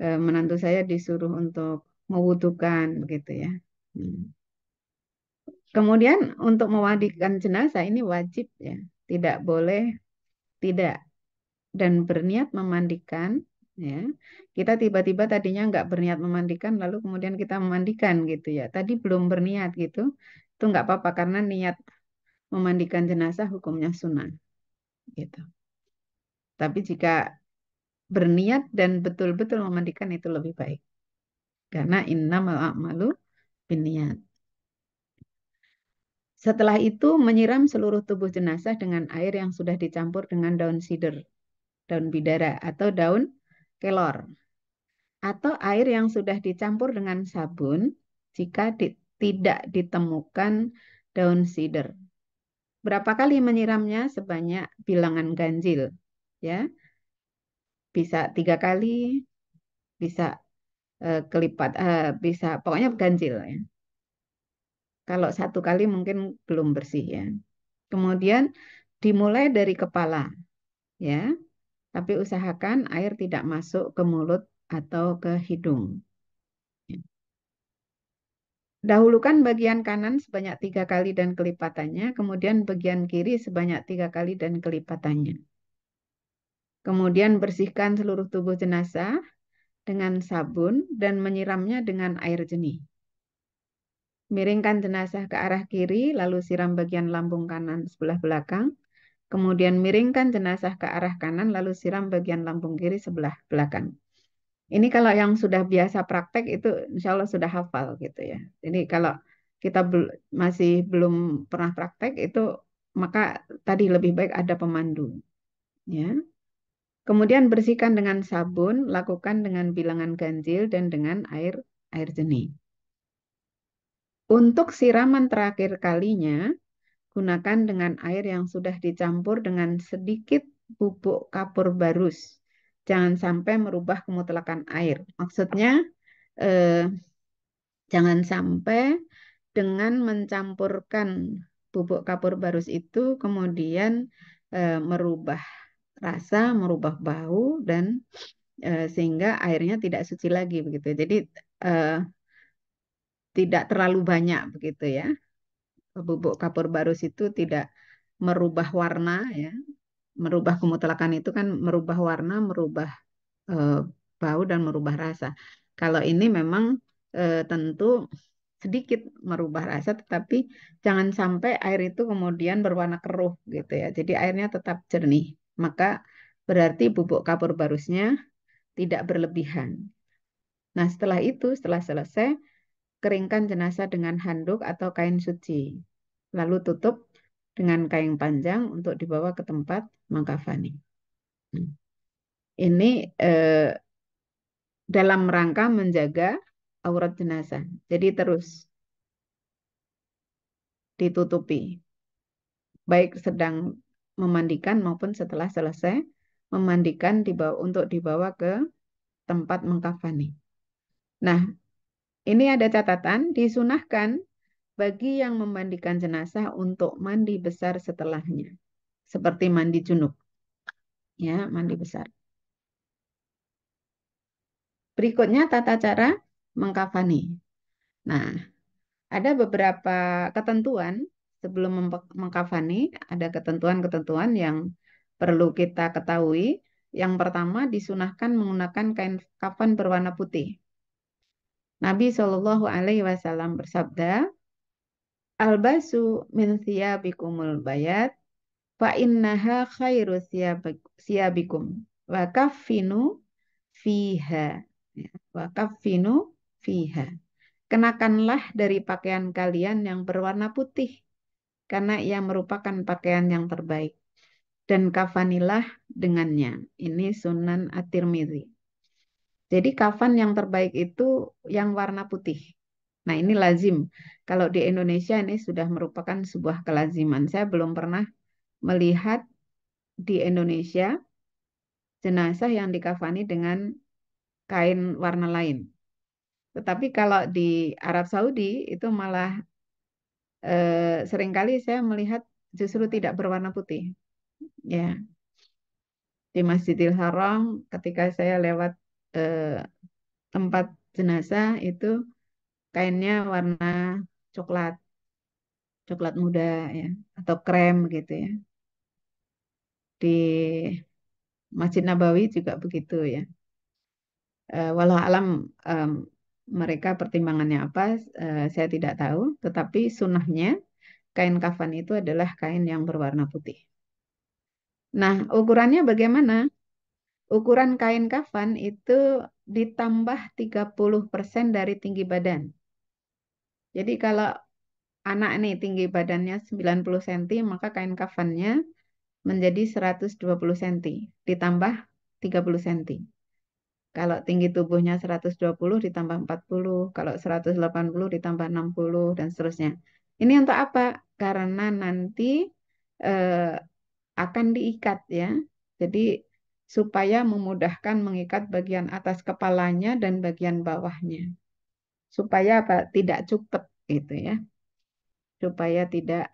menantu saya disuruh untuk mewudukan begitu ya. Hmm. Kemudian untuk memandikan jenazah ini wajib ya, tidak boleh tidak dan berniat memandikan ya. Kita tiba-tiba tadinya nggak berniat memandikan lalu kemudian kita memandikan gitu ya. Tadi belum berniat gitu, itu nggak apa-apa karena niat memandikan jenazah hukumnya sunnah gitu. Tapi jika berniat dan betul-betul memandikan itu lebih baik karena innamal a'malu binniyat. Setelah itu menyiram seluruh tubuh jenazah dengan air yang sudah dicampur dengan daun sider, daun bidara atau daun kelor, atau air yang sudah dicampur dengan sabun jika tidak ditemukan daun sider. Berapa kali menyiramnya? Sebanyak bilangan ganjil, ya, bisa 3 kali, bisa kelipat, bisa pokoknya ganjil ya. Kalau 1 kali mungkin belum bersih ya. Kemudian dimulai dari kepala, ya. Tapi usahakan air tidak masuk ke mulut atau ke hidung. Dahulukan bagian kanan sebanyak 3 kali dan kelipatannya, kemudian bagian kiri sebanyak 3 kali dan kelipatannya. Kemudian bersihkan seluruh tubuh jenazah dengan sabun dan menyiramnya dengan air jernih. Miringkan jenazah ke arah kiri, lalu siram bagian lambung kanan sebelah belakang. Kemudian miringkan jenazah ke arah kanan, lalu siram bagian lambung kiri sebelah belakang. Ini kalau yang sudah biasa praktek itu insya Allah sudah hafal gitu ya. Jadi kalau kita masih belum pernah praktek itu maka tadi lebih baik ada pemandu ya. Kemudian bersihkan dengan sabun, lakukan dengan bilangan ganjil dan dengan air jernih. Untuk siraman terakhir kalinya, gunakan dengan air yang sudah dicampur dengan sedikit bubuk kapur barus. Jangan sampai merubah kemutlakan air. Maksudnya eh, jangan sampai dengan mencampurkan bubuk kapur barus itu kemudian merubah rasa, merubah bau dan sehingga airnya tidak suci lagi begitu. Jadi eh, tidak terlalu banyak begitu ya. Bubuk kapur barus itu tidak merubah warna ya. Merubah kemutlakan itu kan merubah warna, merubah eh, bau dan merubah rasa. Kalau ini memang tentu sedikit merubah rasa, tetapi jangan sampai air itu kemudian berwarna keruh gitu ya. Jadi airnya tetap jernih. Maka berarti bubuk kapur barusnya tidak berlebihan. Nah setelah itu, setelah selesai, keringkan jenazah dengan handuk atau kain suci. Lalu tutup dengan kain panjang untuk dibawa ke tempat mengkafani. Ini dalam rangka menjaga aurat jenazah. Jadi terus ditutupi, baik sedang memandikan maupun setelah selesai memandikan untuk dibawa ke tempat mengkafani. Nah, ini ada catatan, disunahkan bagi yang memandikan jenazah untuk mandi besar setelahnya, seperti mandi junub, ya, mandi besar. Berikutnya tata cara mengkafani. Nah, ada beberapa ketentuan sebelum mengkafani, ada ketentuan-ketentuan yang perlu kita ketahui. Yang pertama, disunahkan menggunakan kain kafan berwarna putih. Nabi Shallallahu Alaihi Wasallam bersabda, "Albasu min thiyabikumul bayat, fa innaha khairu thiyabikum, wa kaffinu fiha. Ya, wa kaffinu fiha. Kenakanlah dari pakaian kalian yang berwarna putih, karena ia merupakan pakaian yang terbaik. Dan kafanilah dengannya. Ini Sunan At-Tirmidzi. Jadi kafan yang terbaik itu yang warna putih. Nah, ini lazim. Kalau di Indonesia ini sudah merupakan sebuah kelaziman. Saya belum pernah melihat di Indonesia jenazah yang dikafani dengan kain warna lain. Tetapi kalau di Arab Saudi itu malah seringkali saya melihat justru tidak berwarna putih. Ya, di Masjidil Haram ketika saya lewat eh, tempat jenazah itu kainnya warna coklat, coklat muda ya, atau krem gitu ya. Di Masjid Nabawi juga begitu ya. Walau alam em, mereka pertimbangannya apa, saya tidak tahu. Tetapi sunnahnya kain kafan itu adalah kain yang berwarna putih. Nah, ukurannya bagaimana? Ukuran kain kafan itu ditambah 30% dari tinggi badan. Jadi kalau anak nih tinggi badannya 90 cm, maka kain kafannya menjadi 120 cm, ditambah 30 cm. Kalau tinggi tubuhnya 120 ditambah 40, kalau 180 ditambah 60, dan seterusnya. Ini untuk apa? Karena nanti eh, akan diikat ya. Jadi supaya memudahkan mengikat bagian atas kepalanya dan bagian bawahnya. Supaya apa? Tidak cupet gitu ya. Supaya tidak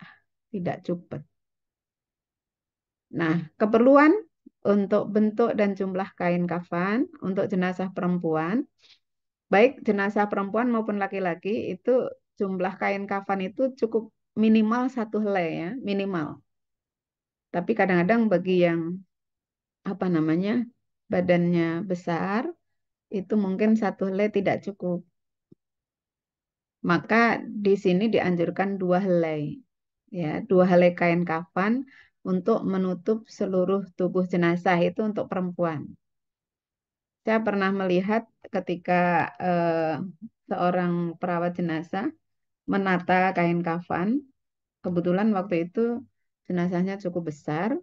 cupet. Nah, keperluan untuk bentuk dan jumlah kain kafan untuk jenazah perempuan, baik jenazah perempuan maupun laki-laki, itu jumlah kain kafan itu cukup minimal satu helai ya, minimal. Tapi kadang-kadang bagi yang apa namanya badannya besar, itu mungkin satu helai tidak cukup. Maka di sini dianjurkan dua helai, ya, dua helai kain kafan untuk menutup seluruh tubuh jenazah itu untuk perempuan. Saya pernah melihat ketika seorang perawat jenazah menata kain kafan. Kebetulan waktu itu jenazahnya cukup besar.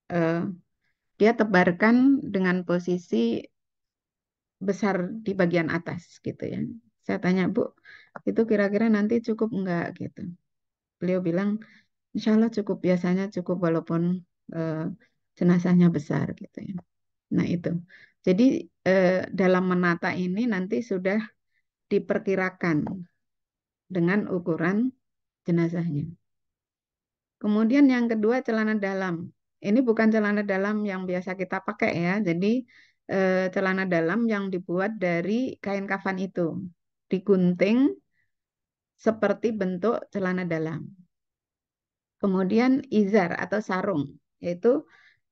eh, Dia tebarkan dengan posisi besar di bagian atas gitu ya. Saya tanya, Bu, itu kira-kira nanti cukup enggak gitu. Beliau bilang, insya Allah cukup, biasanya cukup walaupun eh, jenazahnya besar gitu ya. Nah itu. Jadi eh, dalam menata ini nanti sudah diperkirakan dengan ukuran jenazahnya. Kemudian yang kedua celana dalam. Ini bukan celana dalam yang biasa kita pakai ya. Jadi celana dalam yang dibuat dari kain kafan itu. Digunting seperti bentuk celana dalam. Kemudian izar atau sarung, yaitu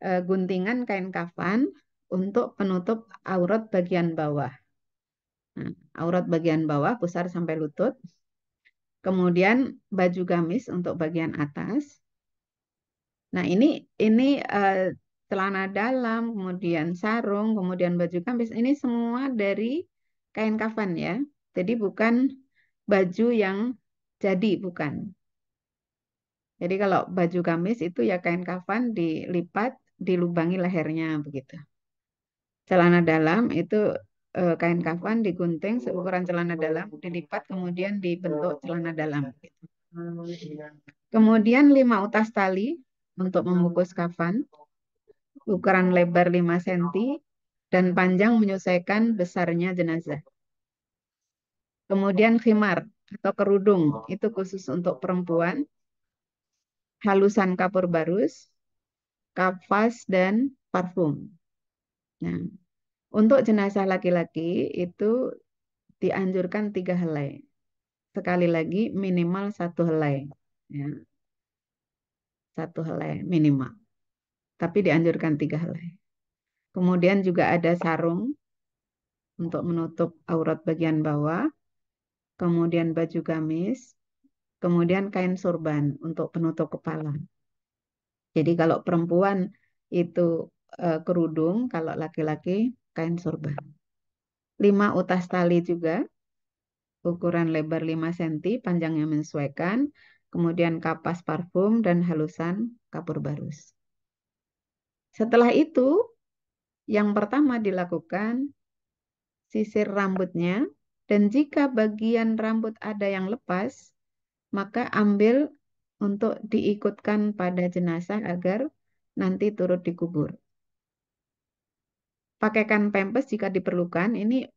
guntingan kain kafan untuk penutup aurat bagian bawah. Nah, aurat bagian bawah pusar sampai lutut. Kemudian baju gamis untuk bagian atas. Nah, ini eh, celana dalam, kemudian sarung, kemudian baju gamis, ini semua dari kain kafan ya. Jadi bukan baju yang jadi, bukan. Jadi kalau baju gamis itu ya kain kafan dilipat, dilubangi lehernya begitu. Celana dalam itu kain kafan digunting seukuran celana dalam, dilipat kemudian dibentuk celana dalam. Kemudian 5 utas tali untuk membungkus kafan, ukuran lebar 5 cm dan panjang menyesuaikan besarnya jenazah. Kemudian khimar atau kerudung itu khusus untuk perempuan, halusan kapur barus, kafas dan parfum. Nah, untuk jenazah laki-laki itu dianjurkan 3 helai. Sekali lagi minimal 1 helai. Ya, 1 helai minimal. Tapi dianjurkan 3 helai. Kemudian juga ada sarung untuk menutup aurat bagian bawah. Kemudian baju gamis. Kemudian kain sorban untuk penutup kepala. Jadi kalau perempuan itu kerudung, kalau laki-laki kain sorban. 5 utas tali juga, ukuran lebar 5 cm, panjangnya menyesuaikan. Kemudian kapas parfum dan halusan kapur barus. Setelah itu, yang pertama dilakukan sisir rambutnya, dan jika bagian rambut ada yang lepas, maka ambil untuk diikutkan pada jenazah agar nanti turut dikubur. Pakaikan pempes jika diperlukan. Ini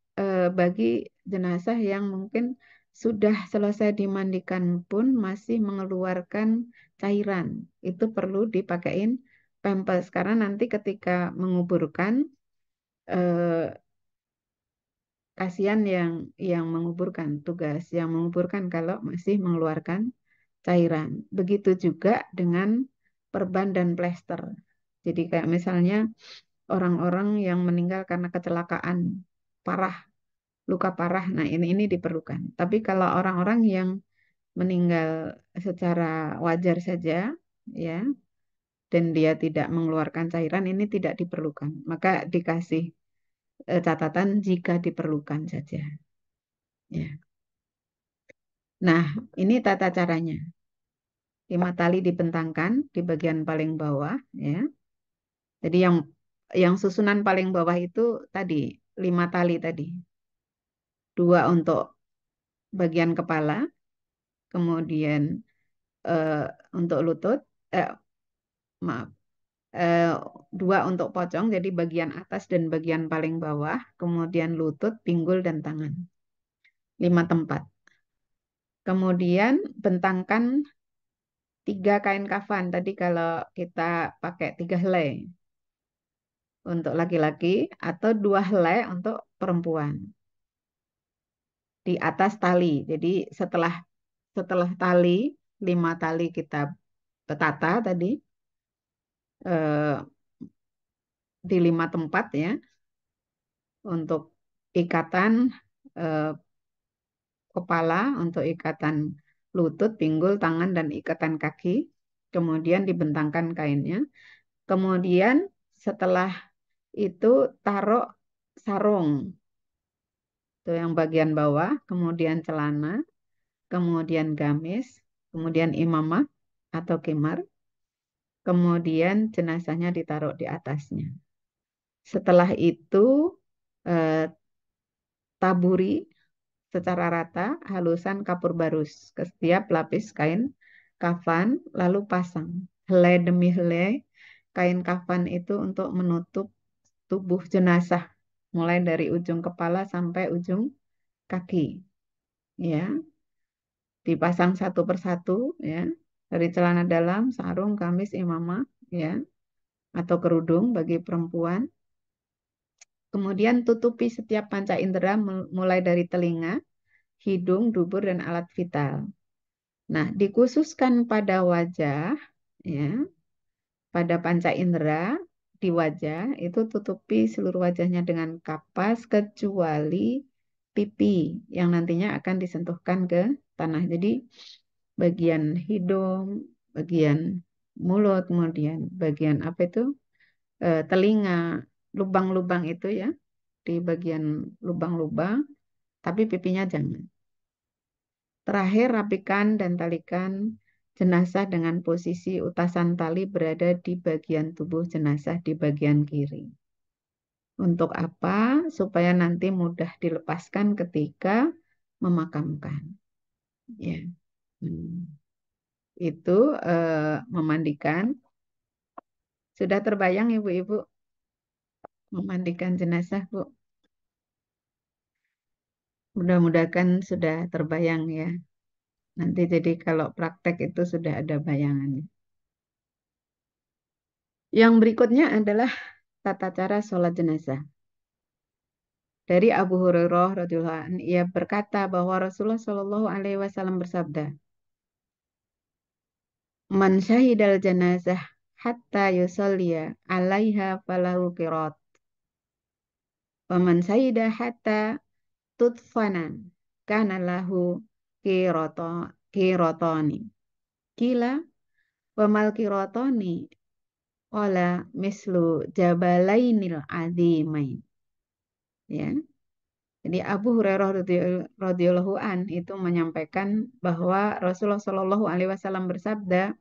bagi jenazah yang mungkin sudah selesai dimandikan pun masih mengeluarkan cairan. Itu perlu dipakein pempes karena nanti ketika menguburkan eh, kasihan yang menguburkan, tugas yang menguburkan kalau masih mengeluarkan cairan. Begitu juga dengan perban dan plester. Jadi kayak misalnya orang-orang yang meninggal karena kecelakaan parah, luka parah. Nah, ini diperlukan. Tapi kalau orang-orang yang meninggal secara wajar saja, ya, dan dia tidak mengeluarkan cairan, ini tidak diperlukan. Maka dikasih catatan jika diperlukan saja. Ya. Nah, ini tata caranya. 5 tali dibentangkan di bagian paling bawah, ya. Jadi yang susunan paling bawah itu tadi 5 tali tadi. 2 untuk bagian kepala, kemudian eh, untuk lutut, eh, maaf, eh, 2 untuk pocong, jadi bagian atas dan bagian paling bawah, kemudian lutut, pinggul, dan tangan. 5 tempat. Kemudian bentangkan 3 kain kafan. Tadi kalau kita pakai 3 helai untuk laki-laki atau 2 helai untuk perempuan di atas tali. Jadi setelah setelah tali 5 tali kita tata tadi eh, di 5 tempat ya untuk ikatan eh, kepala, untuk ikatan lutut, pinggul, tangan, dan ikatan kaki. Kemudian dibentangkan kainnya. Kemudian setelah itu taruh sarung, itu yang bagian bawah, kemudian celana, kemudian gamis, kemudian imamah atau khimar, kemudian jenazahnya ditaruh di atasnya. Setelah itu eh, taburi secara rata halusan kapur barus ke setiap lapis kain kafan, lalu pasang helai demi helai kain kafan itu untuk menutup tubuh jenazah mulai dari ujung kepala sampai ujung kaki, ya, dipasang satu persatu, ya, dari celana dalam, sarung, gamis, imamah, ya, atau kerudung bagi perempuan. Kemudian tutupi setiap panca indera mulai dari telinga, hidung, dubur, dan alat vital. Nah, dikhususkan pada wajah, ya, pada panca indera di wajah itu tutupi seluruh wajahnya dengan kapas kecuali pipi yang nantinya akan disentuhkan ke tanah. Jadi bagian hidung, bagian mulut, kemudian bagian apa itu telinga, lubang-lubang itu ya, di bagian lubang-lubang, tapi pipinya jangan. Terakhir, rapikan dan talikan jenazah dengan posisi utasan tali berada di bagian tubuh jenazah di bagian kiri. Untuk apa? Supaya nanti mudah dilepaskan ketika memakamkan. Ya. Hmm. Itu memandikan. Sudah terbayang ibu-ibu memandikan jenazah, Bu? Mudah-mudahan sudah terbayang ya. Nanti jadi kalau praktek itu sudah ada bayangannya. Yang berikutnya adalah tata cara sholat jenazah. Dari Abu Hurairah radhiyallahu anhu, ia berkata bahwa Rasulullah Shallallahu alaihi wasallam bersabda, "Man syahidal janazah hatta yusalliya 'alaiha falahu qirat. Wa man syahida hatta tudfana kana lahu qiratani." Kila wa mal qiratani qala mislu jabalainil azimain. ya. Jadi Abu Hurairah radhiyallahu an itu menyampaikan bahwa Rasulullah Shallallahu alaihi wasallam bersabda,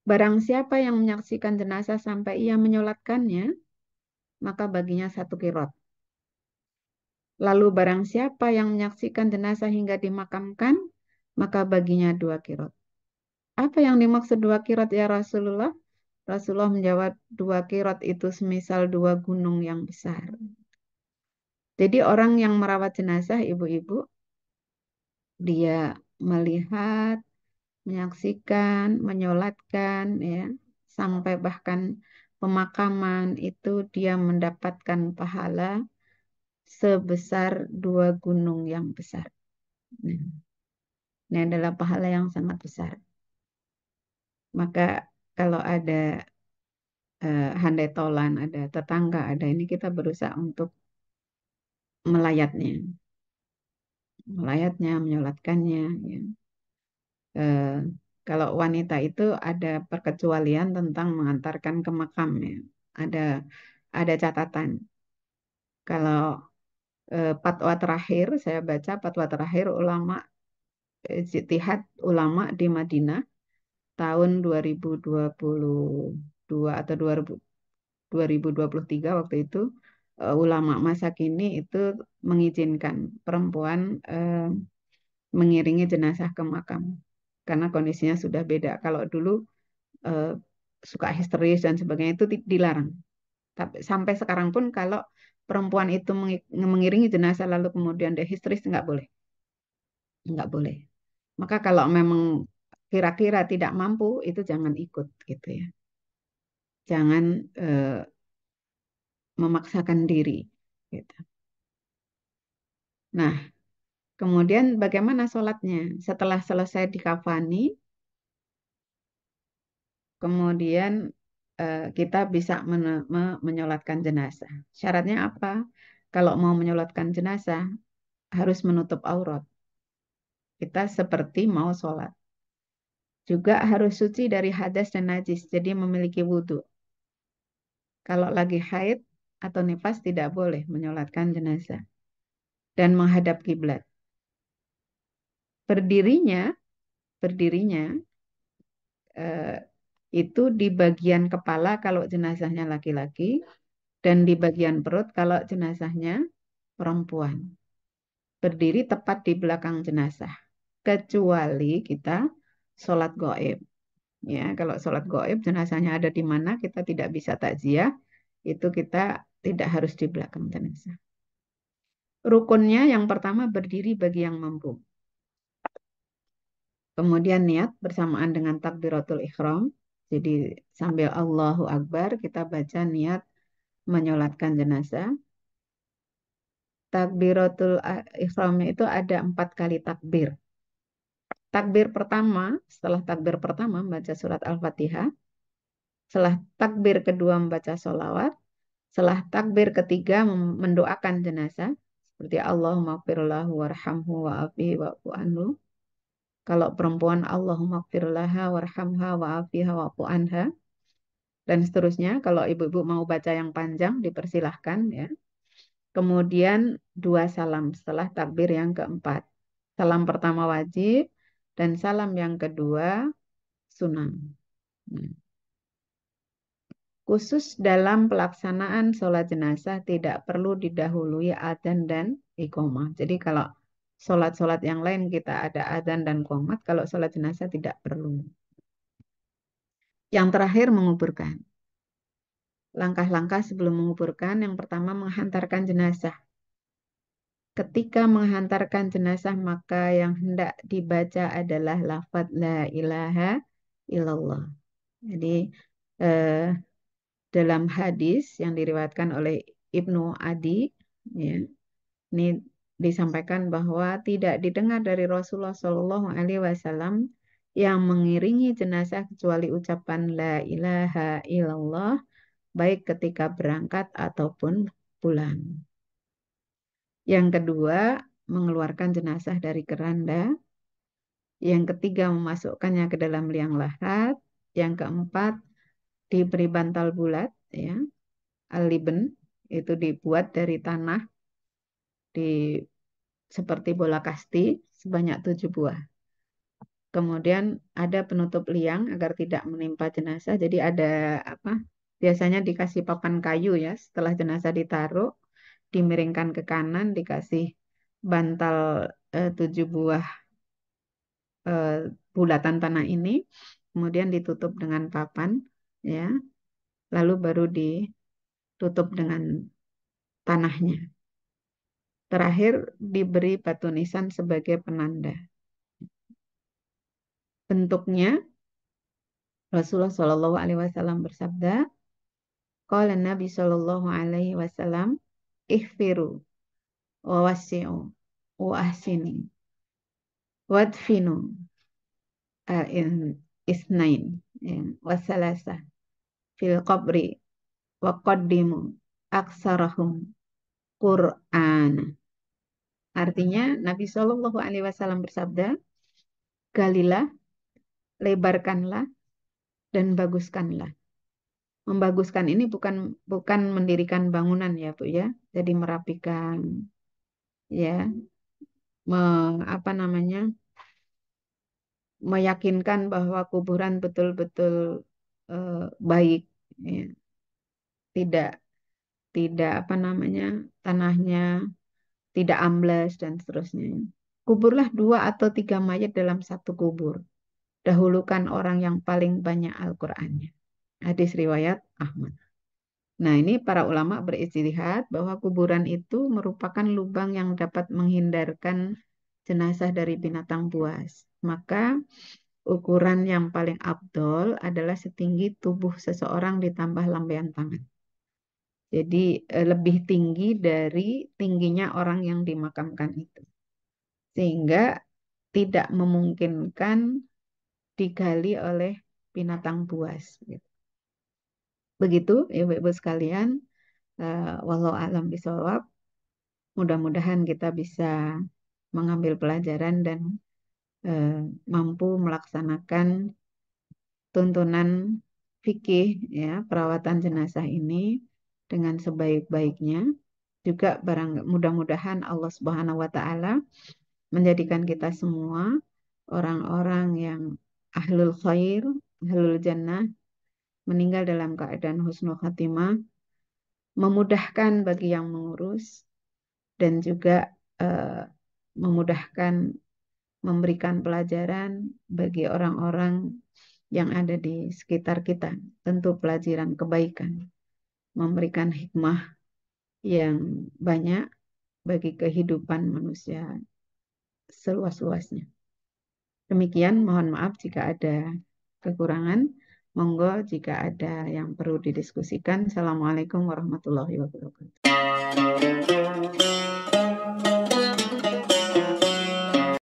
barang siapa yang menyaksikan jenazah sampai ia menyolatkannya, maka baginya 1 qirot. Lalu barang siapa yang menyaksikan jenazah hingga dimakamkan, maka baginya 2 qirot. Apa yang dimaksud 2 qirot ya Rasulullah? Rasulullah menjawab 2 qirot itu semisal 2 gunung yang besar. Jadi orang yang merawat jenazah ibu-ibu, dia melihat, menyaksikan, menyolatkan, ya, sampai bahkan pemakaman itu dia mendapatkan pahala sebesar 2 gunung yang besar. Nah, ini adalah pahala yang sangat besar. Maka kalau ada handai tolan, ada tetangga, ada ini kita berusaha untuk melayatnya, menyolatkannya. Ya. Eh, Kalau wanita itu ada perkecualian tentang mengantarkan ke makam ya. Ada ada catatan. Kalau fatwa terakhir saya baca fatwa terakhir ulama ijtihad ulama di Madinah tahun 2022 atau 2023 waktu itu ulama masa kini itu mengizinkan perempuan mengiringi jenazah ke makam karena kondisinya sudah beda. Kalau dulu eh, suka histeris dan sebagainya itu dilarang. Tapi sampai sekarang pun kalau perempuan itu mengiringi jenazah lalu kemudian dia histeris nggak boleh, nggak boleh. Maka kalau memang kira-kira tidak mampu itu jangan ikut gitu ya. Jangan memaksakan diri gitu. Nah, kemudian bagaimana sholatnya? Setelah selesai dikafani, kemudian kita bisa menyolatkan jenazah. Syaratnya apa? Kalau mau menyolatkan jenazah, harus menutup aurat. Kita seperti mau sholat. Juga harus suci dari hadas dan najis, jadi memiliki wudhu. Kalau lagi haid atau nifas tidak boleh menyolatkan jenazah. Dan menghadap kiblat. Berdirinya, berdirinya eh, itu di bagian kepala kalau jenazahnya laki-laki dan di bagian perut kalau jenazahnya perempuan. Berdiri tepat di belakang jenazah. Kecuali kita sholat goib. Ya, kalau sholat goib jenazahnya ada di mana kita tidak bisa takziah, itu kita tidak harus di belakang jenazah. Rukunnya yang pertama berdiri bagi yang mampu. Kemudian niat bersamaan dengan takbiratul ikhram. Jadi sambil Allahu Akbar kita baca niat menyolatkan jenazah. Takbiratul ikhramnya itu ada 4 kali takbir. Takbir pertama, setelah takbir pertama membaca surat Al-Fatihah. Setelah takbir kedua membaca sholawat. Setelah takbir ketiga mendoakan jenazah. Seperti Allahumma firlahu warhamhu wa'afihi wa'fu anhu. Kalau perempuan Allahumma firlaha warhamha wa'afiha wa'fu anha. Dan seterusnya. Kalau ibu-ibu mau baca yang panjang dipersilahkan ya. Kemudian 2 salam setelah takbir yang keempat. Salam pertama wajib dan salam yang kedua sunnah. Nah, khusus dalam pelaksanaan sholat jenazah tidak perlu didahului adzan dan iqomah. Jadi kalau sholat-sholat yang lain kita ada adzan dan qomat, kalau sholat jenazah tidak perlu. Yang terakhir menguburkan. Langkah-langkah sebelum menguburkan, yang pertama menghantarkan jenazah. Ketika menghantarkan jenazah, maka yang hendak dibaca adalah lafaz la ilaha illallah. Jadi eh, dalam hadis yang diriwayatkan oleh Ibnu Adi, ya, ini disampaikan bahwa tidak didengar dari Rasulullah Shallallahu Alaihi Wasallam yang mengiringi jenazah kecuali ucapan la ilaha illallah, baik ketika berangkat ataupun pulang. Yang kedua, mengeluarkan jenazah dari keranda. Yang ketiga, memasukkannya ke dalam liang lahat. Yang keempat, diberi bantal bulat, ya, al-liben, itu dibuat dari tanah. di seperti bola kasti sebanyak 7 buah. Kemudian ada penutup liang agar tidak menimpa jenazah. Jadi ada apa? Biasanya dikasih papan kayu ya. Setelah jenazah ditaruh, dimiringkan ke kanan, dikasih bantal 7 buah eh, bulatan tanah ini, kemudian ditutup dengan papan, ya. Lalu baru ditutup dengan tanahnya. Terakhir diberi batu nisan sebagai penanda. Bentuknya Rasulullah Shallallahu Alaihi Wasallam bersabda, Qala Nabi Shallallahu Alaihi Wasallam, ihfiru wa wasi'u wa ahsinu wadfinu in isnain ya, wasalasa fil qabri wa qaddimu aksarahum Qur'an. Artinya Nabi Shallallahu Alaihi Wasallam bersabda, galilah, lebarkanlah, dan baguskanlah. Membaguskan ini bukan bukan mendirikan bangunan ya Bu ya. Jadi merapikan ya, apa namanya, meyakinkan bahwa kuburan betul-betul baik, ya. Tidak tidak apa namanya, tanahnya tidak ambles dan seterusnya. Kuburlah 2 atau 3 mayat dalam satu kubur. Dahulukan orang yang paling banyak Al-Qur'annya. Hadis riwayat Ahmad. Nah, ini para ulama berijtihad bahwa kuburan itu merupakan lubang yang dapat menghindarkan jenazah dari binatang buas. Maka ukuran yang paling abdol adalah setinggi tubuh seseorang ditambah lambaian tangan. Jadi lebih tinggi dari tingginya orang yang dimakamkan itu. Sehingga tidak memungkinkan digali oleh binatang buas. Gitu. Begitu, Ibu-ibu sekalian, wallahu a'lam bishawab. Mudah-mudahan kita bisa mengambil pelajaran dan eh, mampu melaksanakan tuntunan fikih ya perawatan jenazah ini dengan sebaik-baiknya. Juga barang mudah-mudahan Allah Subhanahu wa taala menjadikan kita semua orang-orang yang ahlul khair, ahlul jannah, meninggal dalam keadaan husnul khatimah, memudahkan bagi yang mengurus dan juga eh, memudahkan memberikan pelajaran bagi orang-orang yang ada di sekitar kita. Tentu pelajaran kebaikan, memberikan hikmah yang banyak bagi kehidupan manusia seluas-luasnya. Demikian, mohon maaf jika ada kekurangan. Monggo jika ada yang perlu didiskusikan. Assalamualaikum warahmatullahi wabarakatuh.